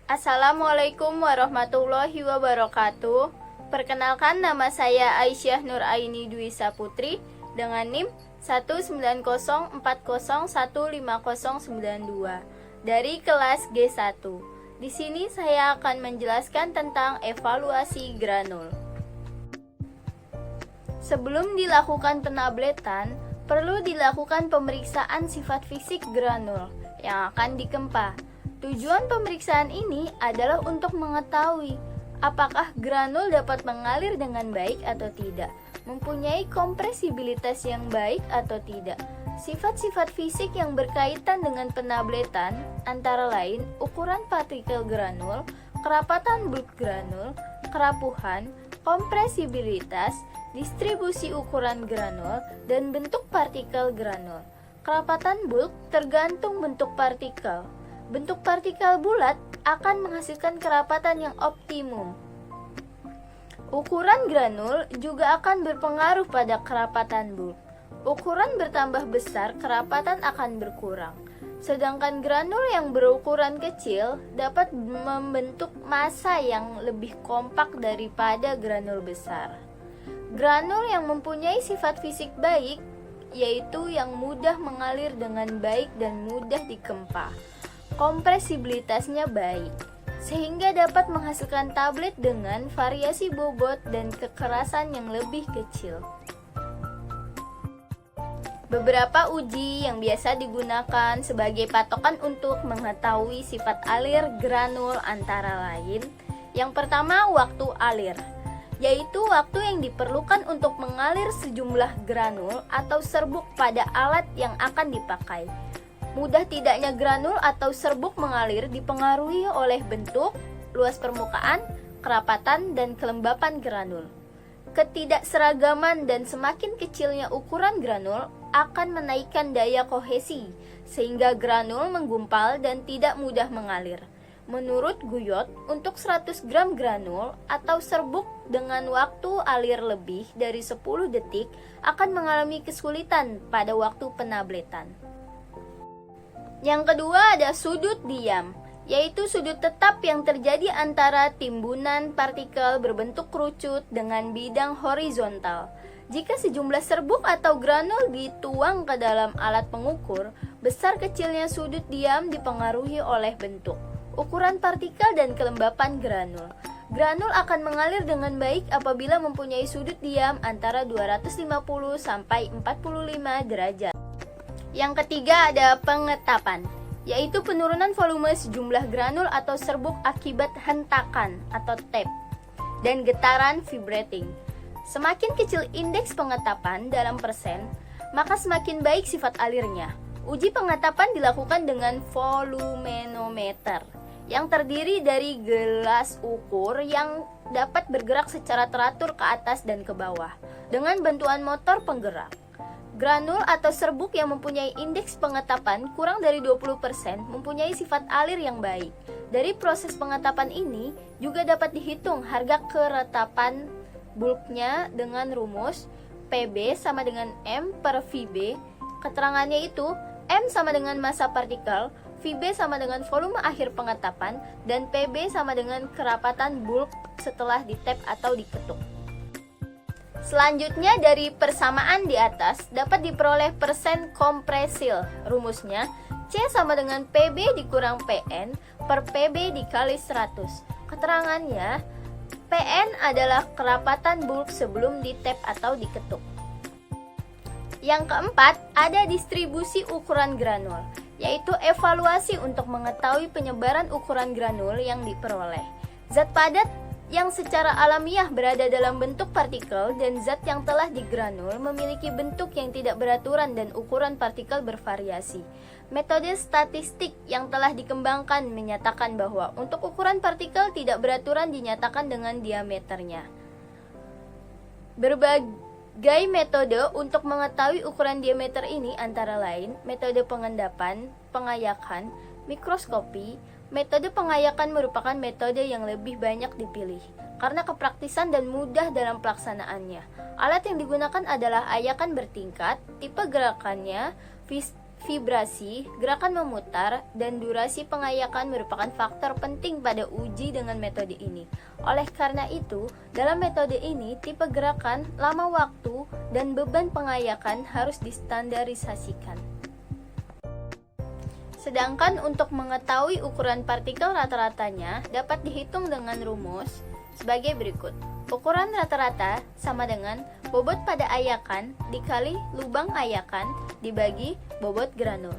Assalamualaikum warahmatullahi wabarakatuh. Perkenalkan, nama saya Aisyah Nuraini Dwi Saputri dengan NIM 19040150092 dari kelas G1. Di sini saya akan menjelaskan tentang evaluasi granul. Sebelum dilakukan penabletan, perlu dilakukan pemeriksaan sifat fisik granul yang akan dikempa. Tujuan pemeriksaan ini adalah untuk mengetahui apakah granul dapat mengalir dengan baik atau tidak, mempunyai kompresibilitas yang baik atau tidak. Sifat-sifat fisik yang berkaitan dengan penabletan antara lain ukuran partikel granul, kerapatan bulk granul, kerapuhan, kompresibilitas, distribusi ukuran granul, dan bentuk partikel granul. Kerapatan bulk tergantung bentuk partikel. Bentuk partikel bulat akan menghasilkan kerapatan yang optimum. Ukuran granul juga akan berpengaruh pada kerapatan bulk. Ukuran bertambah besar, kerapatan akan berkurang. Sedangkan granul yang berukuran kecil dapat membentuk massa yang lebih kompak daripada granul besar. Granul yang mempunyai sifat fisik baik, yaitu yang mudah mengalir dengan baik dan mudah dikempa. Kompresibilitasnya baik, sehingga dapat menghasilkan tablet dengan variasi bobot dan kekerasan yang lebih kecil. Beberapa uji yang biasa digunakan sebagai patokan untuk mengetahui sifat alir granul antara lain: yang pertama, waktu alir, yaitu waktu yang diperlukan untuk mengalir sejumlah granul atau serbuk pada alat yang akan dipakai. Mudah tidaknya granul atau serbuk mengalir dipengaruhi oleh bentuk, luas permukaan, kerapatan, dan kelembapan granul. Ketidakseragaman dan semakin kecilnya ukuran granul akan menaikkan daya kohesi, sehingga granul menggumpal dan tidak mudah mengalir. Menurut Guyot, untuk 100 gram granul atau serbuk dengan waktu alir lebih dari 10 detik akan mengalami kesulitan pada waktu penabletan. Yang kedua ada sudut diam, yaitu sudut tetap yang terjadi antara timbunan partikel berbentuk kerucut dengan bidang horizontal. Jika sejumlah serbuk atau granul dituang ke dalam alat pengukur, besar kecilnya sudut diam dipengaruhi oleh bentuk, ukuran partikel, dan kelembapan granul. Granul akan mengalir dengan baik apabila mempunyai sudut diam antara 250 sampai 45 derajat. Yang ketiga ada pengetapan, yaitu penurunan volume sejumlah granul atau serbuk akibat hentakan atau tap dan getaran vibrating. Semakin kecil indeks pengetapan dalam persen, maka semakin baik sifat alirnya. Uji pengetapan dilakukan dengan volumenometer yang terdiri dari gelas ukur yang dapat bergerak secara teratur ke atas dan ke bawah dengan bantuan motor penggerak. Granul atau serbuk yang mempunyai indeks pengetapan kurang dari 20% mempunyai sifat alir yang baik. Dari proses pengetapan ini juga dapat dihitung harga keretapan bulknya dengan rumus PB sama dengan M per VB. Keterangannya itu M sama dengan massa partikel, VB sama dengan volume akhir pengetapan, dan PB sama dengan kerapatan bulk setelah ditap atau diketuk. Selanjutnya dari persamaan di atas dapat diperoleh persen kompresil. Rumusnya C sama dengan PB dikurang PN per PB dikali 100. Keterangannya PN adalah kerapatan bulk sebelum ditap atau diketuk. Yang keempat, ada distribusi ukuran granul, yaitu evaluasi untuk mengetahui penyebaran ukuran granul yang diperoleh. Zat padat yang secara alamiah berada dalam bentuk partikel dan zat yang telah digranul memiliki bentuk yang tidak beraturan dan ukuran partikel bervariasi. Metode statistik yang telah dikembangkan menyatakan bahwa untuk ukuran partikel tidak beraturan dinyatakan dengan diameternya. Berbagai metode untuk mengetahui ukuran diameter ini antara lain metode pengendapan, pengayakan, mikroskopi. Metode pengayakan merupakan metode yang lebih banyak dipilih karena kepraktisan dan mudah dalam pelaksanaannya. Alat yang digunakan adalah ayakan bertingkat, tipe gerakannya vibrasi, gerakan memutar, dan durasi pengayakan merupakan faktor penting pada uji dengan metode ini. Oleh karena itu, dalam metode ini, tipe gerakan, lama waktu, dan beban pengayakan harus distandarisasikan. Sedangkan untuk mengetahui ukuran partikel rata-ratanya dapat dihitung dengan rumus sebagai berikut. Ukuran rata-rata sama dengan bobot pada ayakan dikali lubang ayakan dibagi bobot granul.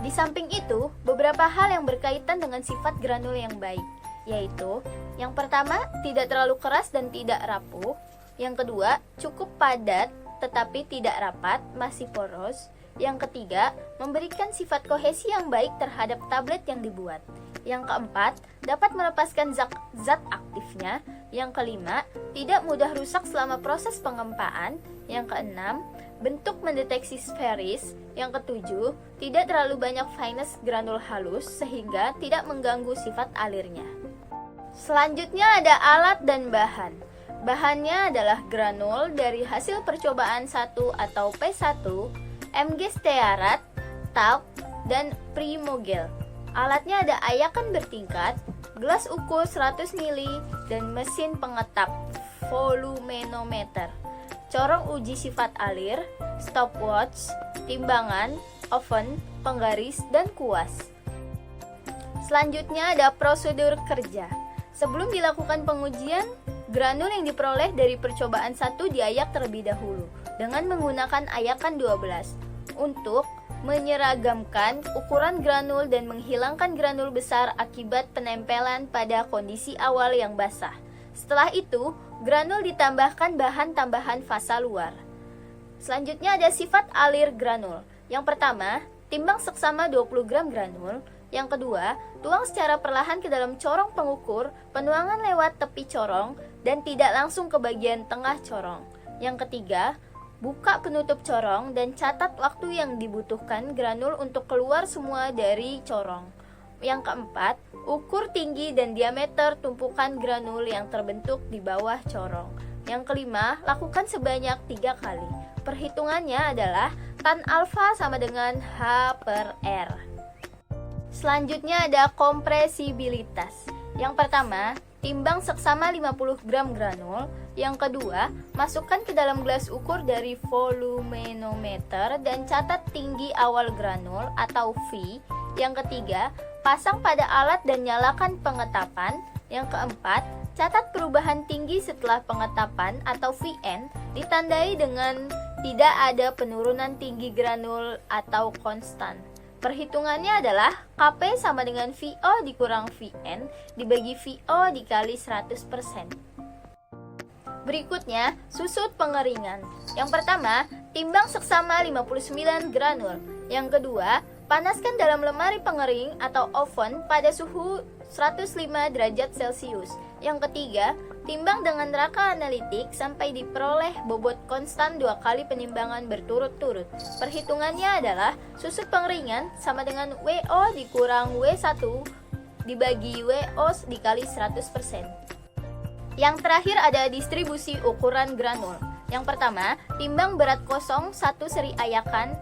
Di samping itu, beberapa hal yang berkaitan dengan sifat granul yang baik, yaitu yang pertama, tidak terlalu keras dan tidak rapuh. Yang kedua, cukup padat tetapi tidak rapat, masih poros. Yang ketiga, memberikan sifat kohesi yang baik terhadap tablet yang dibuat. Yang keempat, dapat melepaskan zat aktifnya. Yang kelima, tidak mudah rusak selama proses pengempaan. Yang keenam, bentuk mendeteksi sferis. Yang ketujuh, tidak terlalu banyak fineness granul halus sehingga tidak mengganggu sifat alirnya. Selanjutnya ada alat dan bahan. Bahannya adalah granul dari hasil percobaan 1 atau P1, MG stearat, talc, dan primogel. Alatnya ada ayakan bertingkat, gelas ukur 100 ml, dan mesin pengetap volumenometer, corong uji sifat alir, stopwatch, timbangan, oven, penggaris, dan kuas. Selanjutnya ada prosedur kerja. Sebelum dilakukan pengujian, granul yang diperoleh dari percobaan 1 diayak terlebih dahulu dengan menggunakan ayakan 12 untuk menyeragamkan ukuran granul dan menghilangkan granul besar akibat penempelan pada kondisi awal yang basah. Setelah itu, granul ditambahkan bahan tambahan fasa luar. Selanjutnya ada sifat alir granul. Yang pertama, timbang seksama 20 gram granul. Yang kedua, tuang secara perlahan ke dalam corong pengukur, penuangan lewat tepi corong dan tidak langsung ke bagian tengah corong. Yang ketiga, buka penutup corong dan catat waktu yang dibutuhkan granul untuk keluar semua dari corong. Yang keempat, ukur tinggi dan diameter tumpukan granul yang terbentuk di bawah corong. Yang kelima, lakukan sebanyak 3 kali. Perhitungannya adalah tan alfa sama dengan H per R. Selanjutnya ada kompresibilitas. Yang pertama, timbang seksama 50 gram granul. Yang kedua, masukkan ke dalam gelas ukur dari volumenometer dan catat tinggi awal granul atau V. Yang ketiga, pasang pada alat dan nyalakan pengetapan. Yang keempat, catat perubahan tinggi setelah pengetapan atau VN ditandai dengan tidak ada penurunan tinggi granul atau konstan. Perhitungannya adalah Kp sama dengan VO dikurang Vn dibagi VO dikali 100%. Berikutnya, susut pengeringan. Yang pertama, timbang seksama 59 granul. Yang kedua, panaskan dalam lemari pengering atau oven pada suhu 105 derajat Celcius. Yang ketiga, timbang dengan raka analitik sampai diperoleh bobot konstan 2 kali penimbangan berturut-turut. Perhitungannya adalah susut pengeringan sama dengan WO dikurang W1 dibagi WO dikali 100%. Yang terakhir ada distribusi ukuran granul. Yang pertama, timbang berat kosong 1 seri ayakan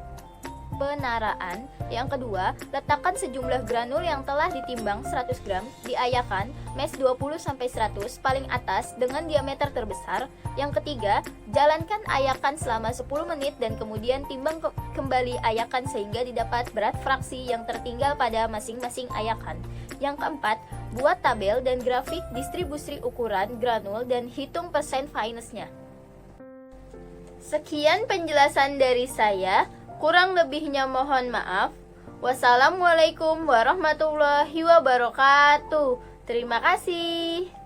penaraan. Yang kedua, letakkan sejumlah granul yang telah ditimbang 100 gram di ayakan mes 20-100 paling atas dengan diameter terbesar. Yang ketiga, jalankan ayakan selama 10 menit dan kemudian timbang kembali ayakan sehingga didapat berat fraksi yang tertinggal pada masing-masing ayakan. Yang keempat, buat tabel dan grafik distribusi ukuran granul dan hitung persen fineness-nya. Sekian penjelasan dari saya. Kurang lebihnya mohon maaf. Wassalamualaikum warahmatullahi wabarakatuh. Terima kasih.